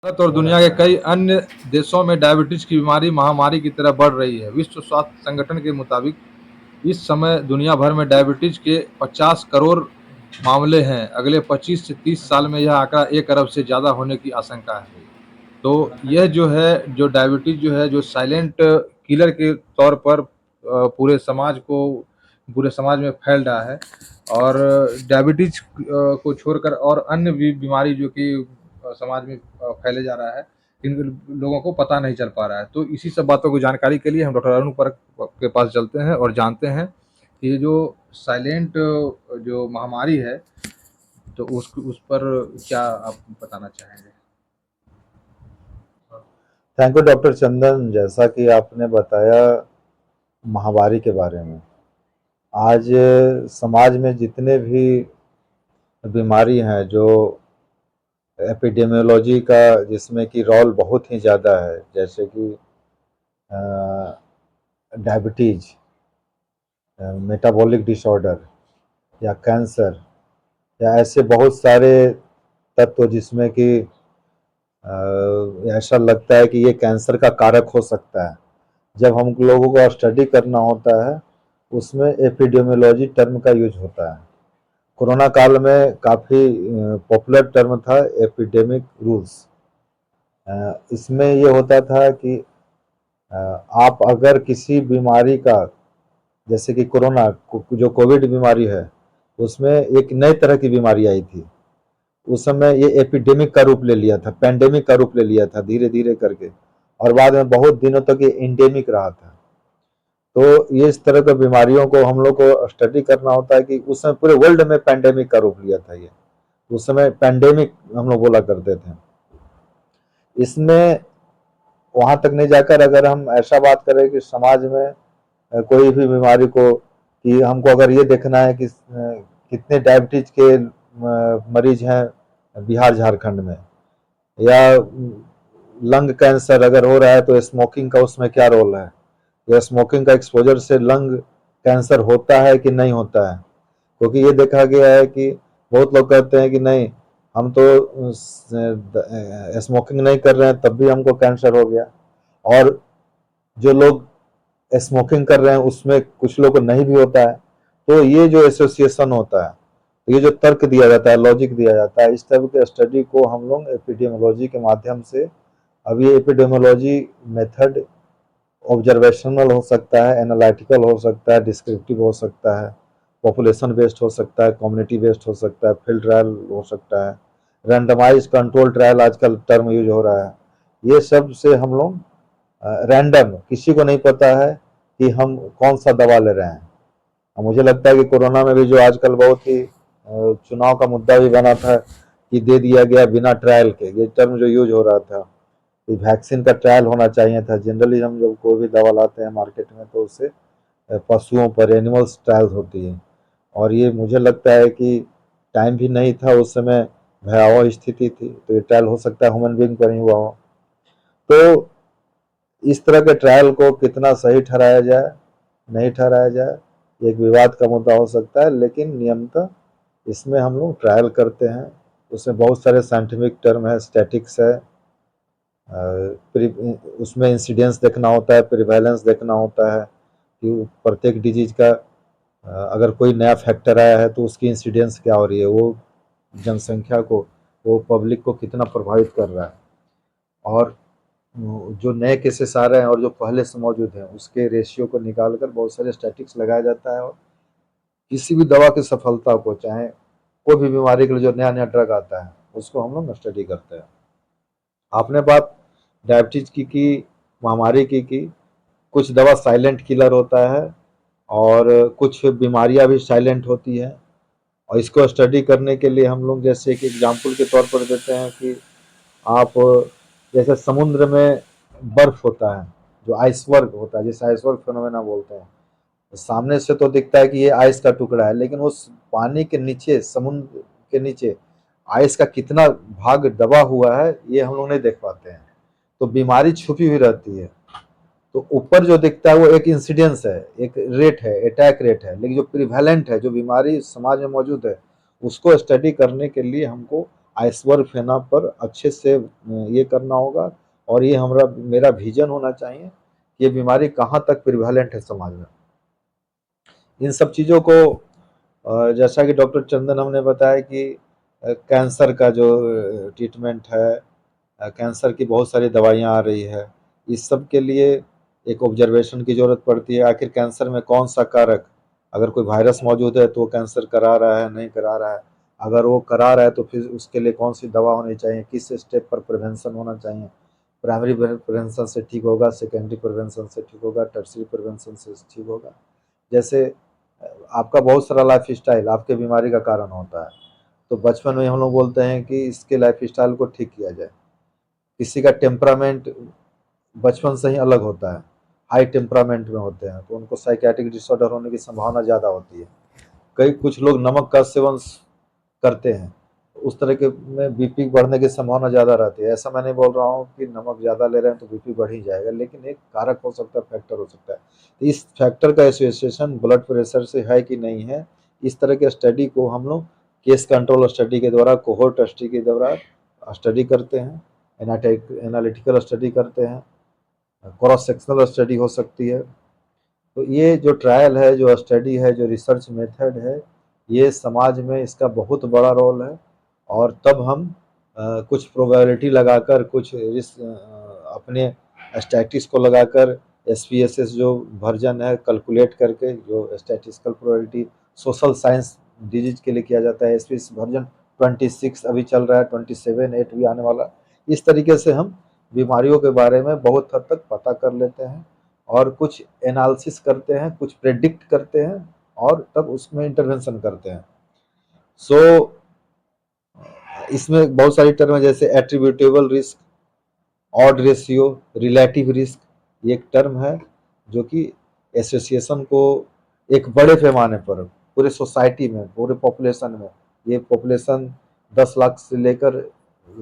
भारत और दुनिया के कई अन्य देशों में डायबिटीज की बीमारी महामारी की तरह बढ़ रही है। विश्व स्वास्थ्य संगठन के मुताबिक इस समय दुनिया भर में डायबिटीज के 50 करोड़ मामले हैं। अगले 25 से 30 साल में यह आंकड़ा 1 अरब से ज़्यादा होने की आशंका है। तो यह जो है, जो डायबिटीज जो है, जो साइलेंट किलर के तौर पर पूरे समाज में फैल रहा है। और डायबिटीज को छोड़कर और अन्य भी बीमारी जो कि समाज में फैले जा रहा है, इन लोगों को पता नहीं चल पा रहा है। तो इसी सब बातों की जानकारी के लिए हम डॉक्टर अरुण परख के पास चलते हैं और जानते हैं कि ये जो साइलेंट जो महामारी है, तो उस पर क्या आप बताना चाहेंगे? थैंक यू डॉक्टर चंदन। जैसा कि आपने बताया महामारी के बारे में, आज समाज में जितने भी बीमारी हैं जो एपिडेमियोलॉजी का जिसमें कि रोल बहुत ही ज़्यादा है, जैसे कि डायबिटीज, मेटाबॉलिक डिसऑर्डर या कैंसर, या ऐसे बहुत सारे तत्व जिसमें कि ऐसा लगता है कि ये कैंसर का कारक हो सकता है। जब हम लोगों को स्टडी करना होता है उसमें एपिडेमियोलॉजी टर्म का यूज होता है। कोरोना काल में काफ़ी पॉपुलर टर्म था एपिडेमिक रूल्स। इसमें ये होता था कि आप अगर किसी बीमारी का, जैसे कि कोरोना जो कोविड बीमारी है, उसमें एक नई तरह की बीमारी आई थी। उस समय ये एपिडेमिक का रूप ले लिया था, पैंडेमिक का रूप ले लिया था धीरे धीरे करके, और बाद में बहुत दिनों तक ये एंडेमिक रहा था। तो ये इस तरह की बीमारियों को हम लोग को स्टडी करना होता है कि उस समय पूरे वर्ल्ड में पैंडेमिक का रूप लिया था ये। उस समय पैंडेमिक हम लोग बोला करते थे। इसमें वहां तक नहीं जाकर अगर हम ऐसा बात करें कि समाज में कोई भी बीमारी को, कि हमको अगर ये देखना है कि कितने डायबिटीज के मरीज हैं बिहार झारखंड में, या लंग कैंसर अगर हो रहा है तो स्मोकिंग का उसमें क्या रोल है, या स्मोकिंग का एक्सपोजर से लंग कैंसर होता है कि नहीं होता है। क्योंकि ये देखा गया है कि बहुत लोग कहते हैं कि नहीं, हम तो स्मोकिंग नहीं कर रहे हैं तब भी हमको कैंसर हो गया, और जो लोग स्मोकिंग कर रहे हैं उसमें कुछ लोग को नहीं भी होता है। तो ये जो एसोसिएशन होता है, तो ये जो तर्क दिया जाता है, लॉजिक दिया जाता है, इस तरह के स्टडी को हम लोग एपिडेमियोलॉजी के माध्यम से, अब ये एपिडेमियोलॉजी मेथड ऑब्जर्वेशनल हो सकता है, एनालिटिकल हो सकता है, डिस्क्रिप्टिव हो सकता है, पॉपुलेशन बेस्ड हो सकता है, कम्युनिटी बेस्ड हो सकता है, फील्ड ट्रायल हो सकता है, रैंडमाइज कंट्रोल ट्रायल आजकल टर्म यूज हो रहा है। ये सब से हम लोग रैंडम, किसी को नहीं पता है कि हम कौन सा दवा ले रहे हैं। मुझे लगता है कि कोरोना में भी जो आजकल बहुत ही चुनाव का मुद्दा भी बना था कि दे दिया गया बिना ट्रायल के, ये टर्म जो यूज हो रहा था कि वैक्सीन का ट्रायल होना चाहिए था। जनरली हम जब कोई भी दवा लाते हैं मार्केट में तो उससे पशुओं पर, एनिमल्स ट्रायल्स होती है, और ये मुझे लगता है कि टाइम भी नहीं था उस समय, भयावह स्थिति थी, तो ये ट्रायल हो सकता है ह्यूमन बीइंग पर ही हुआ हो। तो इस तरह के ट्रायल को कितना सही ठहराया जाए, नहीं ठहराया जाए, एक विवाद का मुद्दा हो सकता है, लेकिन नियमतः इसमें हम लोग ट्रायल करते हैं। उसमें बहुत सारे साइंटिफिक टर्म है, स्टैटिक्स है, उसमें इंसिडेंस देखना होता है, प्रिवेलेंस देखना होता है कि प्रत्येक डिजीज का अगर कोई नया फैक्टर आया है तो उसकी इंसिडेंस क्या हो रही है, वो जनसंख्या को, वो पब्लिक को कितना प्रभावित कर रहा है, और जो नए केसेस आ रहे हैं और जो पहले से मौजूद हैं उसके रेशियो को निकाल कर बहुत सारे स्टैटिक्स लगाया जाता है। और किसी भी दवा की सफलता को, चाहे कोई भी बीमारी के लिए जो नया नया ड्रग आता है, उसको हम लोग स्टडी करते हैं। आपने बात डायबिटीज की महामारी की, कुछ दवा साइलेंट किलर होता है और कुछ बीमारियां भी साइलेंट होती है। और इसको स्टडी करने के लिए हम लोग जैसे कि एग्जाम्पल के तौर पर देते हैं कि आप, जैसे समुद्र में बर्फ होता है, जो आइसबर्ग होता है, जिसे आइसबर्ग फिनोमेना बोलते हैं, तो सामने से तो दिखता है कि ये आइस का टुकड़ा है, लेकिन उस पानी के नीचे, समुद्र के नीचे आइस का कितना भाग दबा हुआ है ये हम लोग नहीं देख पाते हैं। तो बीमारी छुपी हुई रहती है। तो ऊपर जो दिखता है वो एक इंसिडेंस है, एक रेट है, अटैक रेट है, लेकिन जो प्रिवेलेंट है, जो बीमारी समाज में मौजूद है, उसको स्टडी करने के लिए हमको आइसबर्ग पर अच्छे से ये करना होगा। और ये मेरा विजन होना चाहिए कि ये बीमारी कहाँ तक प्रिवेलेंट है समाज में। इन सब चीज़ों को जैसा कि डॉक्टर चंदन हमने बताया कि कैंसर का जो ट्रीटमेंट है, कैंसर की बहुत सारी दवाइयाँ आ रही है, इस सब के लिए एक ऑब्जर्वेशन की ज़रूरत पड़ती है। आखिर कैंसर में कौन सा कारक, अगर कोई वायरस मौजूद है तो वो कैंसर करा रहा है नहीं करा रहा है, अगर वो करा रहा है तो फिर उसके लिए कौन सी दवा होनी चाहिए, किस स्टेप पर प्रिवेंशन होना चाहिए। प्राइमरी प्रिवेंशन से ठीक होगा, सेकेंडरी प्रिवेंशन से ठीक होगा, टर्सरी प्रिवेंशन से ठीक होगा। जैसे आपका बहुत सारा लाइफ स्टाइल आपके बीमारी का कारण होता है, तो बचपन में हम लोग बोलते हैं कि इसके लाइफ स्टाइल को ठीक किया जाए। किसी का टेम्परामेंट बचपन से ही अलग होता है, हाई टेम्परामेंट में होते हैं तो उनको साइकियाट्रिक डिसऑर्डर होने की संभावना ज़्यादा होती है। कुछ लोग नमक का सेवन करते हैं, उस तरह के में बीपी बढ़ने की संभावना ज़्यादा रहती है। ऐसा मैं नहीं बोल रहा हूँ कि नमक ज़्यादा ले रहे हैं तो बीपी बढ़ ही जाएगा, लेकिन एक कारक हो सकता है, फैक्टर हो सकता है। तो इस फैक्टर का एसोसिएशन ब्लड प्रेशर से है कि नहीं है, इस तरह के स्टडी को हम लोग केस कंट्रोल स्टडी के द्वारा, कोहोर्ट स्टडी के द्वारा स्टडी करते हैं, एनालिटिकल स्टडी करते हैं, क्रॉस सेक्शनल स्टडी हो सकती है। तो ये जो ट्रायल है, जो स्टडी है, जो रिसर्च मेथड है, ये समाज में इसका बहुत बड़ा रोल है। और तब हम कुछ प्रोबेबिलिटी लगाकर, कुछ अपने स्टैटिस्टिक्स को लगाकर, SPSS जो वर्जन है कैलकुलेट करके, जो statistical probability social science disease के लिए किया जाता है, SPSS वर्जन 26 अभी चल रहा है, 27 8 भी आने वाला। इस तरीके से हम बीमारियों के बारे में बहुत हद तक पता कर लेते हैं और कुछ एनालिसिस करते हैं, कुछ प्रेडिक्ट करते हैं और तब उसमें इंटरवेंशन करते हैं। सो इसमें बहुत सारी टर्म है, जैसे attributable risk, odd ratio, relative risk, ये एक टर्म है जो कि एसोसिएशन को एक बड़े पैमाने पर पूरे सोसाइटी में, पूरे पॉपुलेशन में, ये पॉपुलेशन 10 लाख से लेकर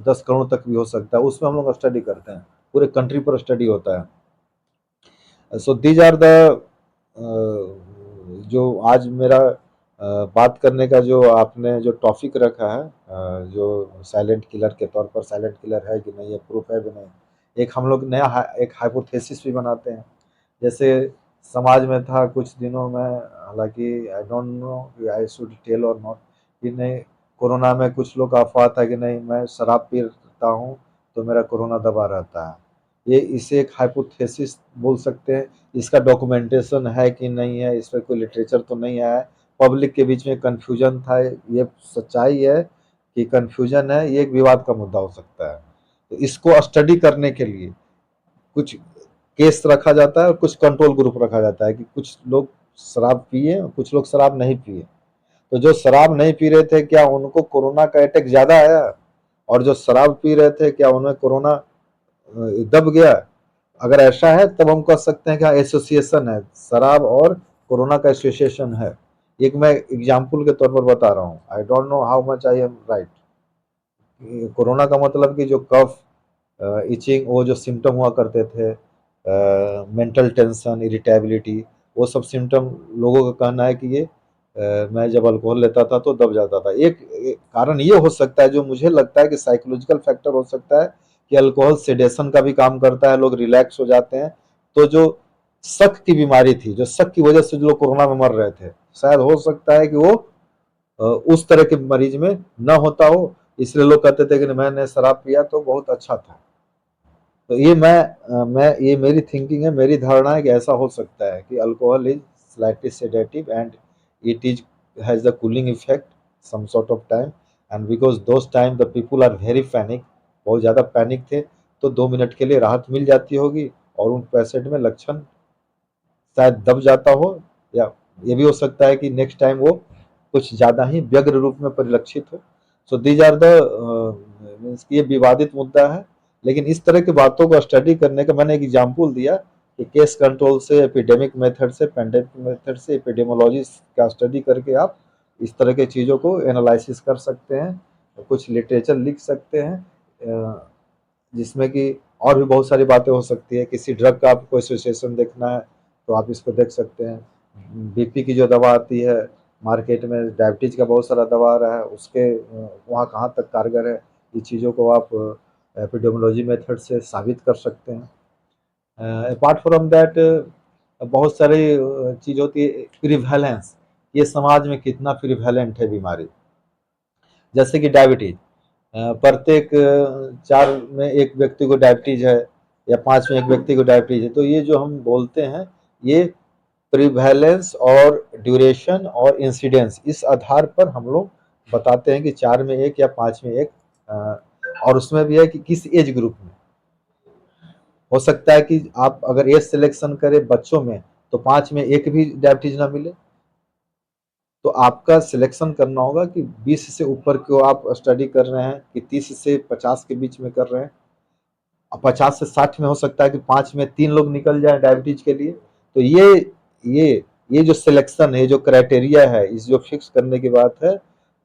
10 करोड़ तक भी हो सकता है, उसमें हम लोग स्टडी करते हैं, पूरे कंट्री पर स्टडी होता है। सो दीज आर द जो आज मेरा बात करने का जो आपने जो टॉपिक रखा है, जो साइलेंट किलर के तौर पर साइलेंट किलर है कि नहीं, ये प्रूफ है कि नहीं, एक हम लोग नया एक हाइपोथेसिस भी बनाते हैं। जैसे समाज में था कुछ दिनों में, हालांकि I don't know I should tell और नॉट, कि नहीं कोरोना में कुछ लोग अफवाह था कि नहीं मैं शराब पीता हूँ तो मेरा कोरोना दबा रहता है। ये इसे एक हाइपोथेसिस बोल सकते हैं। इसका डॉक्यूमेंटेशन है कि नहीं है, इस पर कोई लिटरेचर तो नहीं आया है, पब्लिक के बीच में कन्फ्यूजन था। ये सच्चाई है कि कन्फ्यूजन है, ये एक विवाद का मुद्दा हो सकता है। तो इसको स्टडी करने के लिए कुछ केस रखा जाता है और कुछ कंट्रोल ग्रुप रखा जाता है कि कुछ लोग शराब पिए और कुछ लोग शराब नहीं पिए। तो जो शराब नहीं पी रहे थे क्या उनको कोरोना का अटैक ज़्यादा आया, और जो शराब पी रहे थे क्या उन्हें कोरोना दब गया? अगर ऐसा है तब हम कह सकते हैं कि हाँ एसोसिएशन है, शराब और कोरोना का एसोसिएशन है। एक मैं एग्जाम्पल के तौर पर बता रहा हूँ, आई don't know how much I am right. Corona का मतलब कि जो कफ, इचिंग, वो जो सिम्टम हुआ करते थे, मेंटल टेंशन, इरिटेबिलिटी, वो सब सिम्टम लोगों का कहना है कि ये मैं जब अल्कोहल लेता था तो दब जाता था। एक कारण ये हो सकता है, जो मुझे लगता है कि साइकोलॉजिकल फैक्टर हो सकता है, कि अल्कोहल सेडेशन का भी काम करता है, लोग रिलैक्स हो जाते हैं। तो जो शक की बीमारी थी, जो शक की वजह से जो लोग कोरोना में मर रहे थे, शायद हो सकता है कि वो उस तरह के मरीज में न होता हो, इसलिए लोग कहते थे कि मैंने शराब पिया तो बहुत अच्छा था। तो ये मैं ये मेरी थिंकिंग है, मेरी धारणा है कि ऐसा हो सकता है कि alcohol is slightly sedative and it is has the cooling effect some sort of time, and because those time the people are very panic, बहुत ज़्यादा पैनिक थे, तो 2 मिनट के लिए राहत मिल जाती होगी और उन पेशेंट में लक्षण शायद दब जाता हो, या ये भी हो सकता है कि नेक्स्ट टाइम वो कुछ ज़्यादा ही व्यग्र रूप में परिलक्षित हो। So these are the means ये विवादित मुद्दा है, लेकिन इस तरह की बातों को स्टडी करने का मैंने एक एग्जाम्पल दिया कि केस कंट्रोल से, एपिडेमिक मेथड से, पेंडेमिक मेथड से, एपिडेमोलॉजी का स्टडी करके आप इस तरह के चीज़ों को एनालिसिस कर सकते हैं, कुछ लिटरेचर लिख सकते हैं, जिसमें कि और भी बहुत सारी बातें हो सकती है। किसी ड्रग का आपको एसोसिएशन देखना है तो आप इसको देख सकते हैं। बीपी की जो दवा आती है मार्केट में, डायबिटीज का बहुत सारा दवा आ रहा है, उसके वहाँ कहाँ तक कारगर है, ये चीज़ों को आप एपिडेमियोलॉजी मेथड से साबित कर सकते हैं। अपार्ट फ्रॉम दैट बहुत सारी चीज़ होती है, प्रिवेलेंस, ये समाज में कितना प्रिवेलेंट है बीमारी। जैसे कि डायबिटीज, प्रत्येक 4 में एक व्यक्ति को डायबिटीज है या 5 में एक व्यक्ति को डायबिटीज है। तो ये जो हम बोलते हैं, ये प्रिवेलेंस और ड्यूरेशन और इंसिडेंस, इस आधार पर हम लोग बताते हैं कि 4 में 1 या 5 में 1। और उसमें भी है कि किस एज ग्रुप में। हो सकता है कि आप अगर एज सिलेक्शन करें बच्चों में तो 5 में 1 भी डायबिटीज ना मिले। तो आपका सिलेक्शन करना होगा कि 20 से ऊपर को आप स्टडी कर रहे हैं कि 30 से 50 के बीच में कर रहे हैं। 50 से 60 में हो सकता है कि 5 में 3 लोग निकल जाए डायबिटीज के लिए। तो ये जो सिलेक्शन है, जो क्राइटेरिया है, इस जो फिक्स करने की बात है,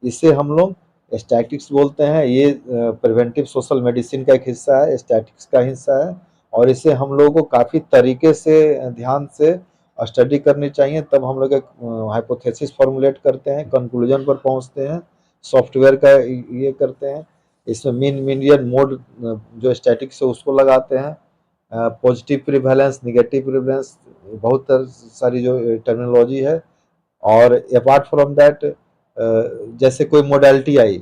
इसे हम लोग स्टैटिक्स बोलते हैं। ये प्रिवेंटिव सोशल मेडिसिन का एक हिस्सा है, स्टैटिक्स का हिस्सा है। और इसे हम लोगों को काफ़ी तरीके से ध्यान से स्टडी करनी चाहिए। तब हम लोग एक हाइपोथेसिस फॉर्मुलेट करते हैं, कंक्लूजन पर पहुंचते हैं, सॉफ्टवेयर का ये करते हैं। इसमें मीन मीडियन मोड जो स्टैटिक्स है उसको लगाते हैं। पॉजिटिव प्रिवेलेंस, निगेटिव प्रिवेलेंस, बहुत सारी जो टर्मिनोलॉजी है। और अपार्ट फ्रॉम दैट जैसे कोई मोडालिटी आई,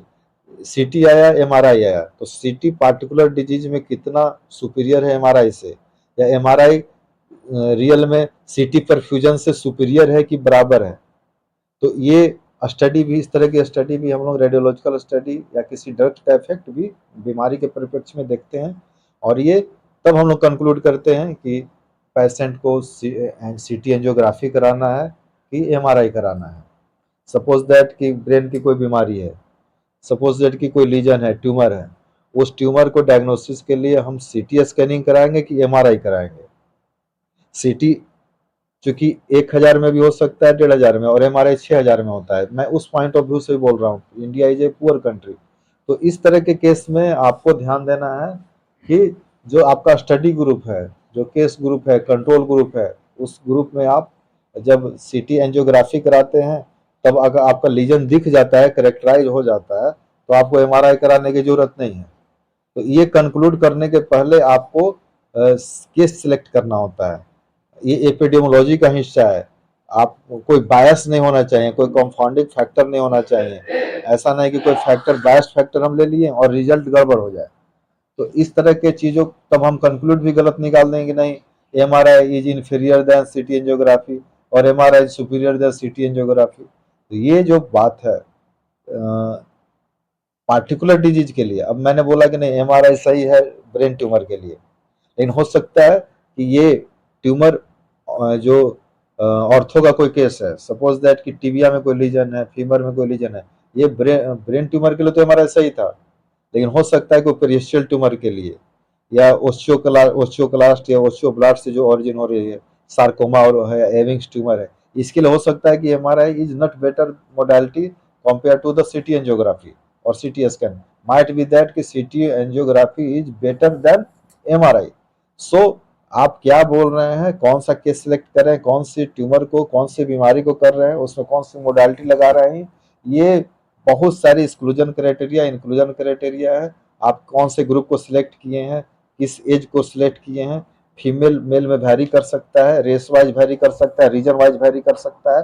सीटी आया, एमआरआई आया, तो सीटी पार्टिकुलर डिजीज में कितना सुपीरियर है एमआरआई से, या एमआरआई रियल में सीटी परफ्यूजन से सुपीरियर है कि बराबर है। तो ये स्टडी भी, इस तरह की स्टडी भी हम लोग रेडियोलॉजिकल स्टडी या किसी ड्रग का इफेक्ट भी बीमारी के परिप्रेक्ष्य में देखते हैं। और ये तब हम लोग कंक्लूड करते हैं कि पेशेंट को सीटी एंजियोग्राफी कराना है कि एमआरआई कराना है। सपोज दैट कि ब्रेन की कोई बीमारी है, सपोज दैट कि कोई लीजन है, ट्यूमर है, उस ट्यूमर को डायग्नोसिस के लिए हम सीटी स्कैनिंग कराएंगे कि एमआरआई कराएंगे। सीटी चूंकि 1000 में भी हो सकता है, 1500 में, और एमआरआई 6000 में होता है। मैं उस पॉइंट ऑफ व्यू से बोल रहा हूँ, India is a poor country. तो इस तरह के केस में आपको ध्यान देना है कि जो आपका स्टडी ग्रुप है, जो केस ग्रुप है, कंट्रोल ग्रुप है, उस ग्रुप में आप जब सीटी एंजियोग्राफी कराते हैं, तब अगर आपका लीजन दिख जाता है, करेक्टराइज हो जाता है, तो आपको एमआरआई कराने की जरूरत नहीं है। तो ये कंक्लूड करने के पहले आपको केस सिलेक्ट करना होता है। ये एपिडेमियोलॉजी का हिस्सा है। आप कोई बायस नहीं होना चाहिए, कोई कंफाउंडिंग फैक्टर नहीं होना चाहिए। ऐसा नहीं कि कोई फैक्टर, बायस फैक्टर हम ले लिए और रिजल्ट गड़बड़ हो जाए। तो इस तरह के चीज़ों, तब हम कंक्लूड भी गलत निकाल देंगे, नहीं MRI is inferior than CT angiography और MRI superior than CT angiography. तो ये जो बात है पार्टिकुलर डिजीज के लिए, अब मैंने बोला कि नहीं एमआरआई सही है ब्रेन ट्यूमर के लिए, लेकिन हो सकता है कि ये ट्यूमर जो ऑर्थो का कोई केस है, सपोज दैट कि टिबिया में कोई लीजन है, फीमर में कोई लीजन है, ये ब्रेन ट्यूमर के लिए तो एमआरआई सही था, लेकिन हो सकता है कोई पेरिस्टियल ट्यूमर के लिए, या ओस्टियोक्लास्ट या ओस्टियोब्लास्ट से जो ऑरिजिन हो रही है, सार्कोमा और है, एविंग्स ट्यूमर है, इसके लिए हो सकता है कि MRI is not better modality compare to the CT angiography और CT scan. Might be that कि CT angiography is better than MRI. So आप क्या बोल रहे हैं, कौन सा केस सिलेक्ट करें, कौन सी ट्यूमर को, कौन सी बीमारी को कर रहे हैं, उसमें कौन सी मोडालिटी लगा रहे हैं, ये बहुत सारी एक्सक्लूजन क्राइटेरिया, इंक्लूजन क्राइटेरिया है। आप कौन से ग्रुप को सिलेक्ट किए हैं, किस एज को सिलेक्ट किए हैं, फीमेल मेल में वैरी कर सकता है, रेस वाइज वैरी कर सकता है, रीजन वाइज वैरी कर सकता है।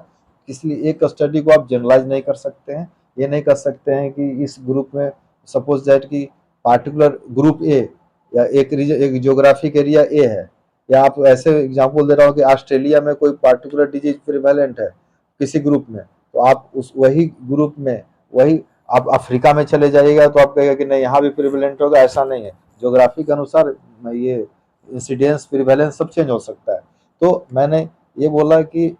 इसलिए एक स्टडी को आप जनरलाइज नहीं कर सकते हैं। ये नहीं कर सकते हैं कि इस ग्रुप में सपोज दैट कि पार्टिकुलर ग्रुप ए या एक ज्योग्राफिक एरिया ए है, या आप ऐसे एग्जांपल दे रहा हूँ कि ऑस्ट्रेलिया में कोई पार्टिकुलर डिजीज प्रिवेलेंट है किसी ग्रुप में, तो आप उस वही ग्रुप में, वही आप अफ्रीका में चले जाइएगा तो आप कहेगा कि नहीं यहाँ भी प्रिवेलेंट होगा, ऐसा नहीं है। ज्योग्राफी के अनुसार ये इंसिडेंस, प्रिवेलेंस सब चेंज हो सकता है। तो मैंने ये बोला कि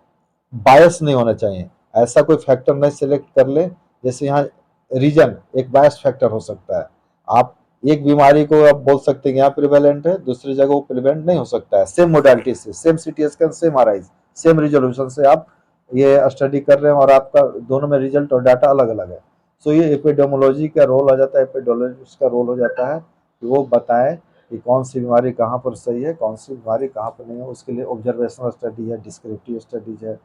बायस नहीं होना चाहिए, ऐसा कोई फैक्टर नहीं सिलेक्ट कर ले। जैसे यहाँ रीजन एक बायस फैक्टर हो सकता है। आप एक बीमारी को आप बोल सकते हैं यहाँ प्रिवेलेंट है, दूसरी जगह वो प्रिवेलेंट नहीं हो सकता है। सेम मोडालिटी से, same CT scan, same RI, same resolution से आप ये स्टडी कर रहे हैं और आपका दोनों में रिजल्ट और डाटा अलग अलग है। सो ये एपिडेमोलॉजी का रोल आ जाता है, एपिडोलॉजिस्ट का रोल हो जाता है कि वो बताएं कि कौन सी बीमारी कहाँ पर सही है, कौन सी बीमारी कहाँ पर नहीं है। उसके लिए ऑब्जर्वेशनल स्टडी है, डिस्क्रिप्टिव स्टडीज है,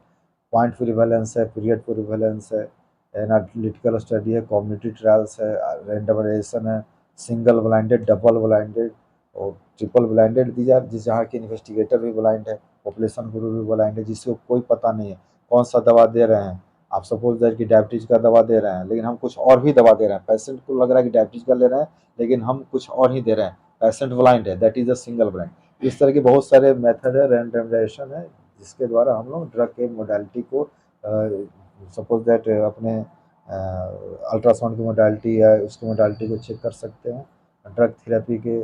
पॉइंट प्रिवेलेंस है, पीरियड प्रिवेलेंस है, एनालिटिकल स्टडी है, कम्युनिटी ट्रायल्स है, रैंडमाइजेशन है, सिंगल ब्लाइंडेड, डबल ब्लाइंडेड और ट्रिपल ब्लाइंडेड, दीज आर जहाँ के इन्वेस्टिगेटर भी ब्लाइंड है, पॉपुलेशन गुरु भी ब्लाइंड है, जिसको कोई पता नहीं है कौन सा दवा दे रहे हैं। आप सपोज दैट कि डायबिटीज का दवा दे रहे हैं, लेकिन हम कुछ और भी दवा दे रहे हैं, पेशेंट को लग रहा है कि डायबिटीज का ले रहे हैं, लेकिन हम कुछ और ही दे रहे हैं, पेशेंट ब्लाइंड है, that is a single blind. इस तरह के बहुत सारे मेथड है, रैंडमाइजेशन है, जिसके द्वारा हम लोग ड्रग के मोडालिटी को सपोज दैट अपने अल्ट्रासाउंड की मोडालिटी या उसकी मोडालिटी को चेक कर सकते हैं, ड्रग थेरेपी के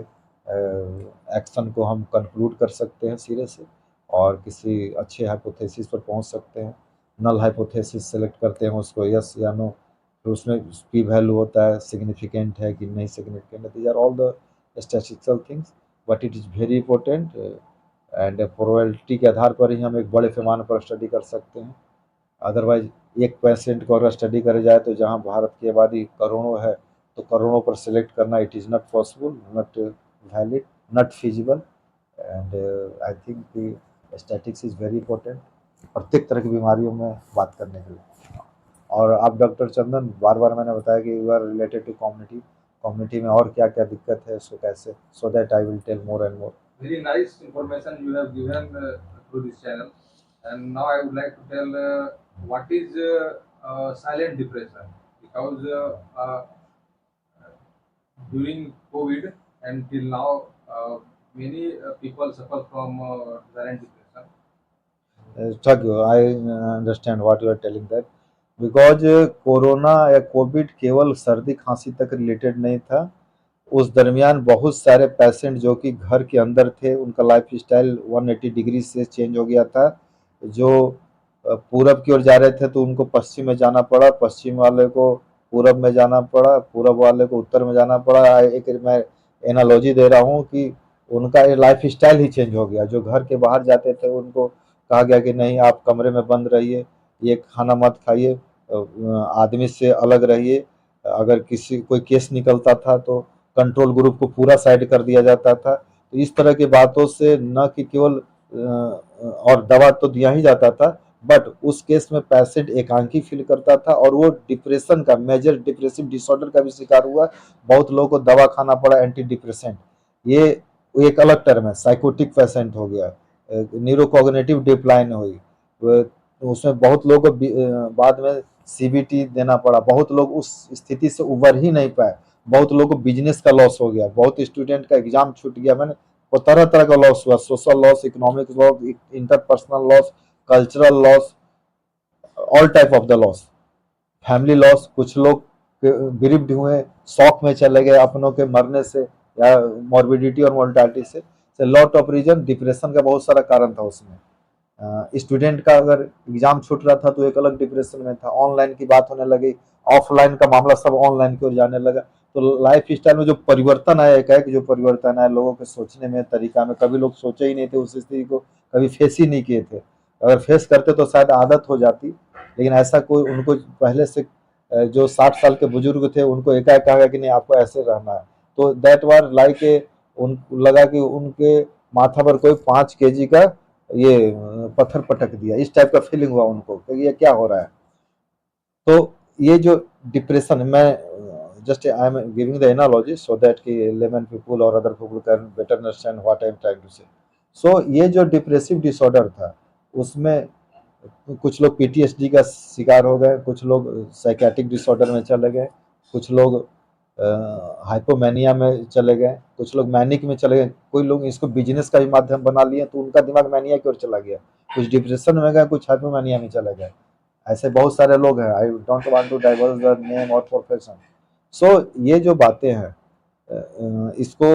एक्शन को हम कंक्लूड कर सकते हैं सिरे से, और किसी अच्छे हाइपोथेसिस पर पहुंच सकते हैं। नल हाइपोथेसिस सेलेक्ट करते हैं उसको, यस या नो, फिर उसमें पी वैल्यू होता है, सिग्निफिकेंट है कि नहीं सिग्निफिकेंट है, these are all the statistical things, but it is very important and probability के आधार पर ही हम एक बड़े पैमाने पर स्टडी कर सकते हैं। अदरवाइज एक पेशेंट को अगर स्टडी करे जाए तो जहाँ भारत की आबादी करोड़ों है, तो करोड़ों पर सिलेक्ट करना it is not possible, not valid, not feasible, and I think the statics is very important प्रत्येक तरह की बीमारियों में बात करने के लिए। और आप डॉक्टर चंदन, बार बार मैंने बताया कि you are related to community, community में और क्या क्या दिक्कत है, सो कैसे, so that I will tell more and more. Very nice information you have given through this channel. And now I would like to tell what is silent depression, because during COVID and till now, many people suffer from silent depression. Thank you. I understand what you are telling that because corona या Covid केवल सर्दी खांसी तक related नहीं था। उस दरमियान बहुत सारे पेशेंट जो कि घर के अंदर थे, उनका लाइफ स्टाइल 180 डिग्री से चेंज हो गया था। जो पूरब की ओर जा रहे थे तो उनको पश्चिम में जाना पड़ा, पश्चिम वाले को पूरब में जाना पड़ा, पूरब वाले को उत्तर में जाना पड़ा। एक मैं एनालॉजी दे रहा हूँ कि उनका ये लाइफ स्टाइल ही चेंज हो गया। जो घर के बाहर जाते थे उनको कहा गया कि नहीं, आप कमरे में बंद रहिए, ये खाना मत खाइए, आदमी से अलग रहिए। अगर किसी कोई केस निकलता था तो कंट्रोल ग्रुप को पूरा साइड कर दिया जाता था। तो इस तरह की बातों से न कि केवल और दवा तो दिया ही जाता था, बट उस केस में पेशेंट एकांकी फील करता था और वो डिप्रेशन का, मेजर डिप्रेसिव डिसऑर्डर का भी शिकार हुआ। बहुत लोगों को दवा खाना पड़ा, एंटी डिप्रेसेंट। ये एक अलग टर्म है, साइकोटिक पेशेंट हो गया, न्यूरोकॉग्निटिव डिक्लाइन हुई, उसमें बहुत लोगों को बाद में सीबीटी देना पड़ा। बहुत लोग उस स्थिति से उबर ही नहीं पाए। बहुत लोगों को बिजनेस का लॉस हो गया, बहुत स्टूडेंट का एग्जाम छूट गया, मैंने वो तरह तरह का लॉस हुआ, social loss, economic loss, interpersonal loss, cultural loss, all type of the loss, family loss. कुछ लोग गिरफ्ट हुए, शौक में चले गए अपनों के मरने से या मॉर्बिडिटी और मोर्टालिटी से। लॉट ऑफ रीजन, डिप्रेशन का बहुत सारा कारण था उसमें। स्टूडेंट का अगर एग्जाम छूट रहा था तो एक अलग डिप्रेशन में था। ऑनलाइन की बात होने लगी, ऑफलाइन का मामला सब ऑनलाइन की ओर जाने लगा। तो लाइफ स्टाइल में जो परिवर्तन आया, एक है कि जो परिवर्तन आया लोगों के सोचने में, तरीका में, कभी लोग सोचे ही नहीं थे उस स्थिति को, कभी फेस ही नहीं किए थे। अगर फेस करते तो शायद आदत हो जाती, लेकिन ऐसा कोई उनको पहले से जो 60 साल के बुजुर्ग थे उनको एकाएक कहा गया कि नहीं आपको ऐसे रहना है। तो दैट वार लाइक ए, उन लगा कि उनके माथा पर कोई 5 kg का ये पत्थर पटक दिया, इस टाइप का फीलिंग हुआ उनको कि ये क्या हो रहा है। तो ये जो डिप्रेशन, मैं just I am giving the analogy so that कि लेमन पीपल और other people can better understand what I am trying to say. So ये जो डिप्रेसिव डिसऑर्डर था उसमें कुछ लोग पीटीएसडी का शिकार हो गए, कुछ लोग साइकेट्रिक डिसऑर्डर में चले गए, कुछ लोग हाइपोमैनिया में चले गए, कुछ लोग मैनिक में चले गए, कोई लोग इसको बिजनेस का भी माध्यम बना लिए तो उनका दिमाग मैनिया की ओर चला गया। कुछ डिप्रेशन में गए, कुछ हाइपोमैनिया में चले गए। ऐसे बहुत सारे लोग हैं। I don't want to diverse the name और प्रोफेशन। सो ये जो बातें हैं इसको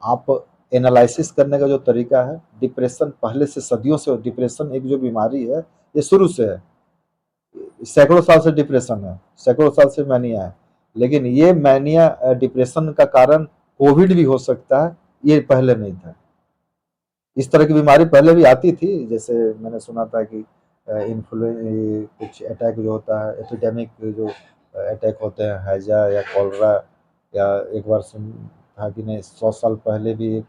आप एनालिसिस करने का जो तरीका है, डिप्रेशन पहले से सदियों से, डिप्रेशन एक जो बीमारी है ये शुरू से है, सैकड़ों साल से डिप्रेशन है, सैकड़ों साल से मैनिया है। लेकिन ये मैनिया डिप्रेशन का कारण कोविड भी हो सकता है, ये पहले नहीं था। इस तरह की बीमारी पहले भी आती थी, जैसे मैंने सुना था कि कुछ अटैक जो होता है, एपिडेमिक जो अटैक होते हैं, हैजा या कॉलरा, या एक बार सुन था कि नहीं 100 साल पहले भी एक,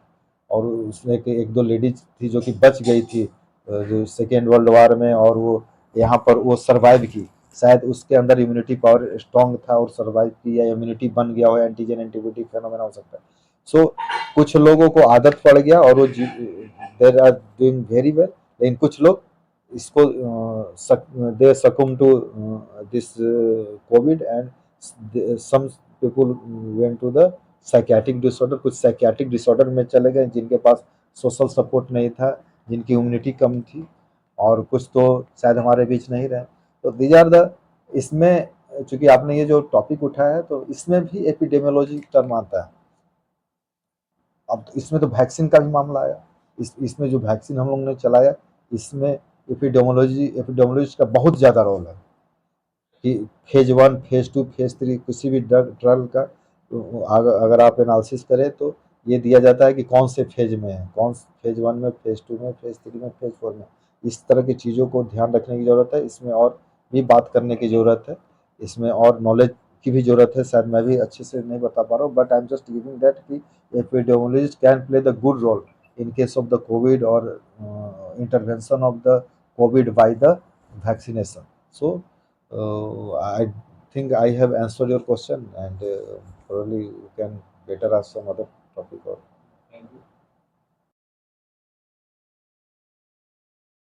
और उसमें एक दो लेडीज थी जो कि बच गई थी जो सेकेंड वर्ल्ड वार में, और वो यहाँ पर वो सर्वाइव की। शायद उसके अंदर इम्यूनिटी पावर स्ट्रांग था और सर्वाइव किया, इम्यूनिटी बन गया हो, एंटीजन एंटीबॉडी फेनोमेना हो सकता है। सो कुछ लोगों को आदत पड़ गया और वो there are doing very well, लेकिन कुछ लोग इसको they succumb to this covid and some people went to the psychiatric disorder, कुछ साइकियाट्रिक डिसऑर्डर में चले गए जिनके पास सोशल सपोर्ट नहीं था, जिनकी इम्यूनिटी कम थी, और कुछ तो शायद हमारे बीच नहीं रहे। तो दीज आर द, इसमें चूंकि आपने ये जो टॉपिक उठाया है तो इसमें भी एपिडेमियोलॉजी टर्म आता है। अब तो इसमें तो वैक्सीन का भी मामला आया, इसमें जो वैक्सीन हम लोग ने चलाया इसमें एपिडेमियोलॉजिस्ट का बहुत ज़्यादा रोल है कि फेज 1, फेज 2, फेज 3 किसी भी ड्रग का अगर आप एनालिसिस करें तो ये दिया जाता है कि कौन से फेज में है, कौन फेज 1 में, फेज 2 में, फेज 3 में, फेज 4 में। इस तरह की चीज़ों को ध्यान रखने की ज़रूरत है, इसमें और भी बात करने की ज़रूरत है, इसमें और नॉलेज की भी ज़रूरत है, शायद मैं भी अच्छे से नहीं बता पा रहा हूँ, but I am just giving that कि epidemiologist can play the good role in case of the COVID or intervention of the COVID by the vaccination. So I think I have answered your question, and probably you can better ask some other topic or